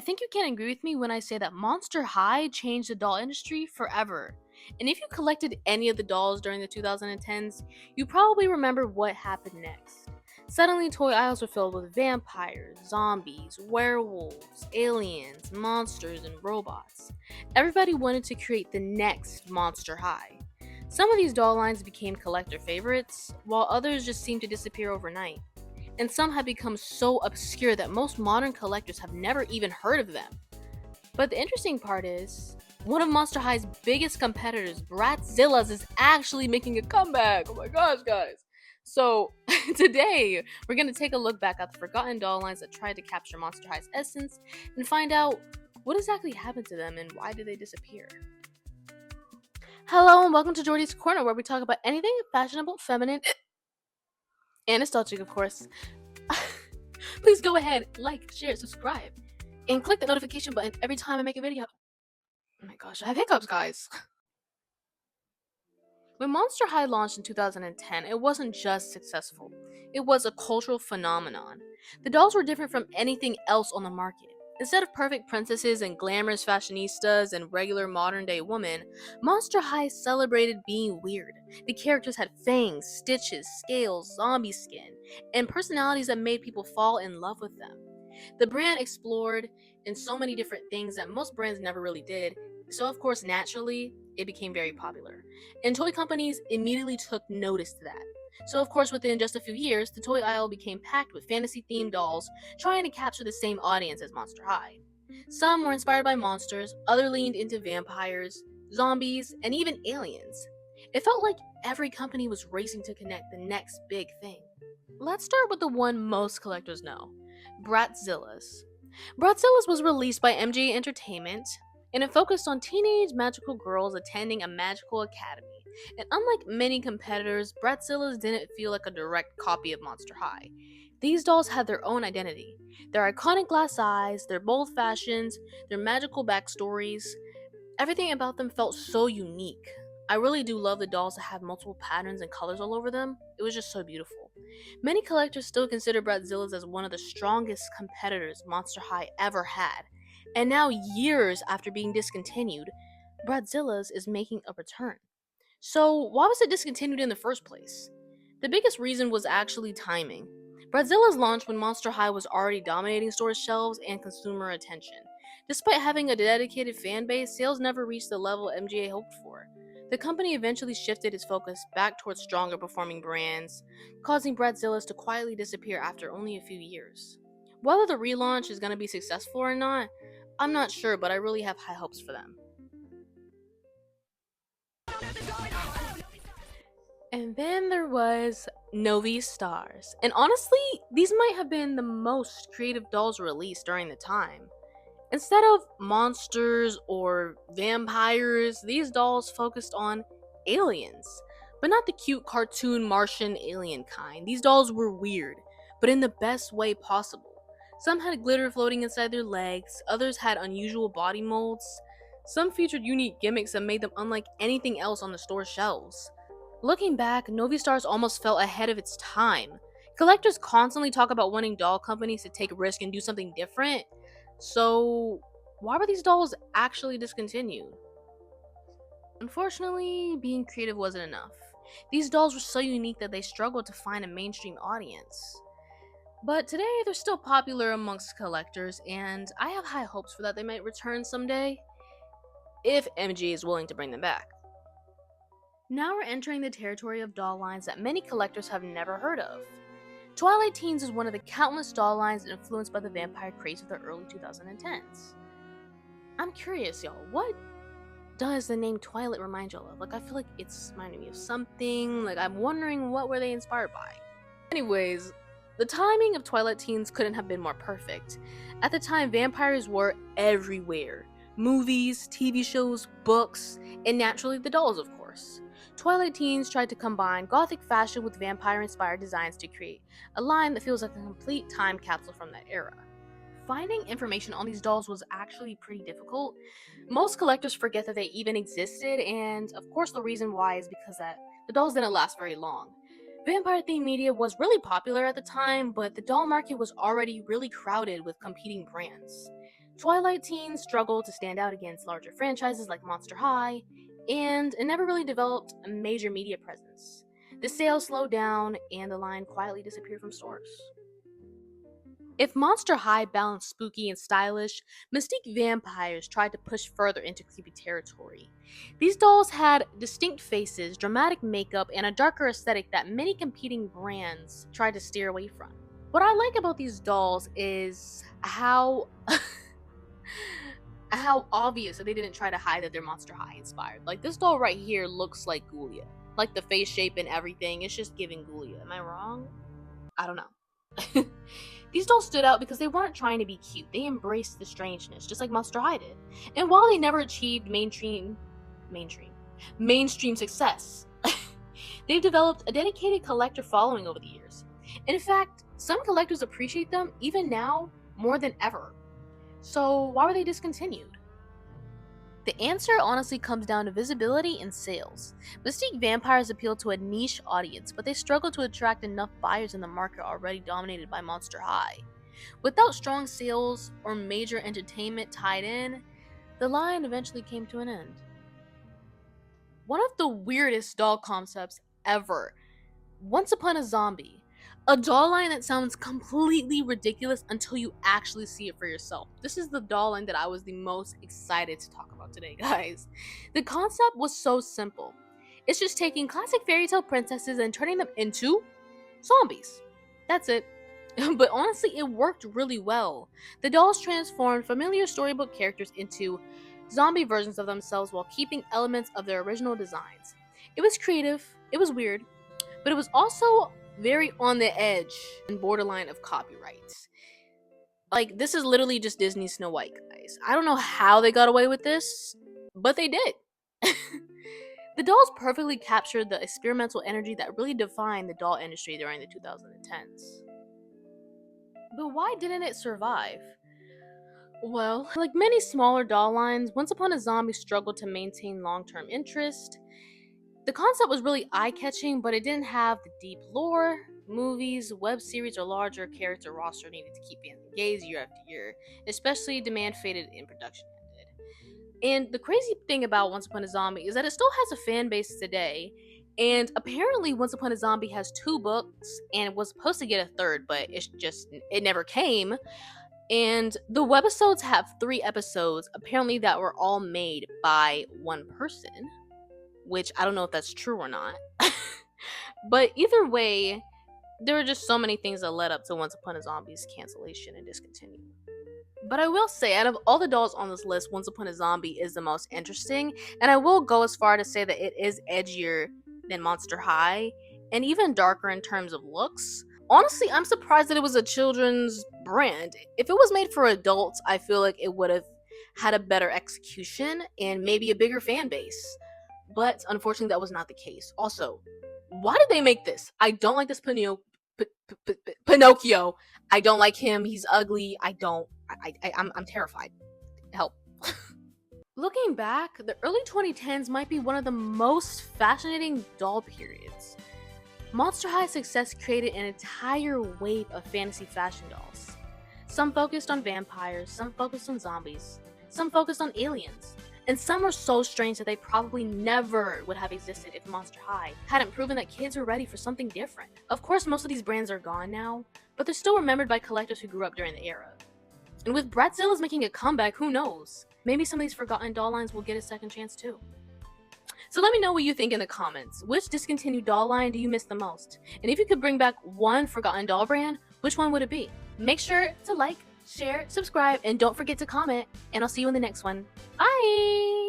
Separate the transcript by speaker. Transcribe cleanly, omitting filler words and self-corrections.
Speaker 1: I think you can agree with me when I say that Monster High changed the doll industry forever. And if you collected any of the dolls during the 2010s, you probably remember what happened next. Suddenly, toy aisles were filled with vampires, zombies, werewolves, aliens, monsters, and robots. Everybody wanted to create the next Monster High. Some of these doll lines became collector favorites, while others just seemed to disappear overnight, and some have become so obscure that most modern collectors have never even heard of them. But the interesting part is, one of Monster High's biggest competitors, Bratzillas, is actually making a comeback. Oh my gosh, guys. So, today, we're going to take a look back at the forgotten doll lines that tried to capture Monster High's essence and find out what exactly happened to them and why did they disappear. Hello and welcome to Jordy's Corner, where we talk about anything fashionable, feminine, and nostalgic, of course. Please go ahead, like, share, subscribe, and click the notification button every time I make a video. Oh my gosh, I have hiccups, guys. When Monster High launched in 2010, it wasn't just successful, it was a cultural phenomenon. The dolls were different from anything else on the market. Instead of perfect princesses and glamorous fashionistas and regular modern day women, Monster High celebrated being weird. The characters had fangs, stitches, scales, zombie skin, and personalities that made people fall in love with them. The brand explored in so many different things that most brands never really did, so of course, naturally, it became very popular. And toy companies immediately took notice to that. So, of course, within just a few years, the toy aisle became packed with fantasy themed dolls trying to capture the same audience as Monster High. Some were inspired by monsters, others leaned into vampires, zombies, and even aliens. It felt like every company was racing to connect the next big thing. Let's start with the one most collectors know, Bratzillas. Bratzillas was released by MGA Entertainment, and it focused on teenage magical girls attending a magical academy. And unlike many competitors, Bratzillas didn't feel like a direct copy of Monster High. These dolls had their own identity. Their iconic glass eyes, their bold fashions, their magical backstories, everything about them felt so unique. I really do love the dolls that have multiple patterns and colors all over them. It was just so beautiful. Many collectors still consider Bratzillas as one of the strongest competitors Monster High ever had. And now, years after being discontinued, Bratzillas is making a return. So, why was it discontinued in the first place? The biggest reason was actually timing. Bratzillas launched when Monster High was already dominating store shelves and consumer attention. Despite having a dedicated fan base, sales never reached the level MGA hoped for. The company eventually shifted its focus back towards stronger performing brands, causing Bratzillas to quietly disappear after only a few years. Whether the relaunch is going to be successful or not, I'm not sure, but I really have high hopes for them. And then there was Novi Stars. And honestly, these might have been the most creative dolls released during the time. Instead of monsters or vampires, these dolls focused on aliens. But not the cute cartoon Martian alien kind. These dolls were weird, but in the best way possible. Some had glitter floating inside their legs, others had unusual body molds. Some featured unique gimmicks that made them unlike anything else on the store shelves. Looking back, Novi Stars almost felt ahead of its time. Collectors constantly talk about wanting doll companies to take risks and do something different. So, why were these dolls actually discontinued? Unfortunately, being creative wasn't enough. These dolls were so unique that they struggled to find a mainstream audience. But today, they're still popular amongst collectors, and I have high hopes for that they might return someday, if MG is willing to bring them back. Now we're entering the territory of doll lines that many collectors have never heard of. Twilight Teens is one of the countless doll lines influenced by the vampire craze of the early 2010s. I'm curious, y'all, what does the name Twilight remind y'all of? Like, I feel like it's reminding me of something. Like, I'm wondering, what were they inspired by? Anyways, the timing of Twilight Teens couldn't have been more perfect. At the time, vampires were everywhere. Movies, TV shows, books, and naturally the dolls, of course. Twilight Teens tried to combine gothic fashion with vampire-inspired designs to create a line that feels like a complete time capsule from that era. Finding information on these dolls was actually pretty difficult. Most collectors forget that they even existed, and of course the reason why is because that the dolls didn't last very long. Vampire-themed media was really popular at the time, but the doll market was already really crowded with competing brands. Twilight Teens struggled to stand out against larger franchises like Monster High, and it never really developed a major media presence. The sales slowed down, and the line quietly disappeared from stores. If Monster High balanced spooky and stylish, Mystique Vampires tried to push further into creepy territory. These dolls had distinct faces, dramatic makeup, and a darker aesthetic that many competing brands tried to steer away from. What I like about these dolls is how obvious that they didn't try to hide that they're Monster High inspired. Like, this doll right here looks like Ghoulia. Like, the face shape and everything, it's just giving Ghoulia. Am I wrong? I don't know. These dolls stood out because they weren't trying to be cute. They embraced the strangeness, just like Monster High did. And while they never achieved mainstream success, they've developed a dedicated collector following over the years. And in fact, some collectors appreciate them even now more than ever. So why were they discontinued? The answer honestly comes down to visibility and sales. Mystique Vampires appeal to a niche audience, but they struggle to attract enough buyers in the market already dominated by Monster High. Without strong sales or major entertainment tied in, the line eventually came to an end. One of the weirdest doll concepts ever. Once Upon a Zombie. A doll line that sounds completely ridiculous until you actually see it for yourself. This is the doll line that I was the most excited to talk about today, guys. The concept was so simple. It's just taking classic fairy tale princesses and turning them into zombies. That's it. But honestly, it worked really well. The dolls transformed familiar storybook characters into zombie versions of themselves while keeping elements of their original designs. It was creative, it was weird, but it was also very on the edge and borderline of copyrights. Like, this is literally just Disney's Snow White, guys. I don't know how they got away with this, but they did. The dolls perfectly captured the experimental energy that really defined the doll industry during the 2010s. But why didn't it survive? Well, like many smaller doll lines, Once Upon a Zombie struggled to maintain long-term interest. The concept was really eye-catching, but it didn't have the deep lore, movies, web series, or larger character roster needed to keep fans engaged year after year, especially demand faded and production ended. And the crazy thing about Once Upon a Zombie is that it still has a fan base today, and apparently Once Upon a Zombie has 2 books, and it was supposed to get a 3rd, but it never came. And the webisodes have 3 episodes, apparently that were all made by one person. Which I don't know if that's true or not. But either way, there were just so many things that led up to Once Upon a Zombie's cancellation and discontinued. But I will say, out of all the dolls on this list, Once Upon a Zombie is the most interesting, and I will go as far to say that it is edgier than Monster High, and even darker in terms of looks. Honestly, I'm surprised that it was a children's brand. If it was made for adults, I feel like it would have had a better execution and maybe a bigger fan base. But unfortunately, that was not the case. Also, why did they make this? I don't like this Pinocchio. I don't like him. He's ugly. I'm terrified. Help. Looking back, the early 2010s might be one of the most fascinating doll periods. Monster High's success created an entire wave of fantasy fashion dolls. Some focused on vampires, some focused on zombies, some focused on aliens. And some were so strange that they probably never would have existed if Monster High hadn't proven that kids were ready for something different. Of course, most of these brands are gone now, but they're still remembered by collectors who grew up during the era. And with Bratzillas making a comeback, who knows? Maybe some of these forgotten doll lines will get a second chance too. So let me know what you think in the comments. Which discontinued doll line do you miss the most? And if you could bring back one forgotten doll brand, which one would it be? Make sure to like, share, subscribe, and don't forget to comment, and I'll see you in the next one. Bye!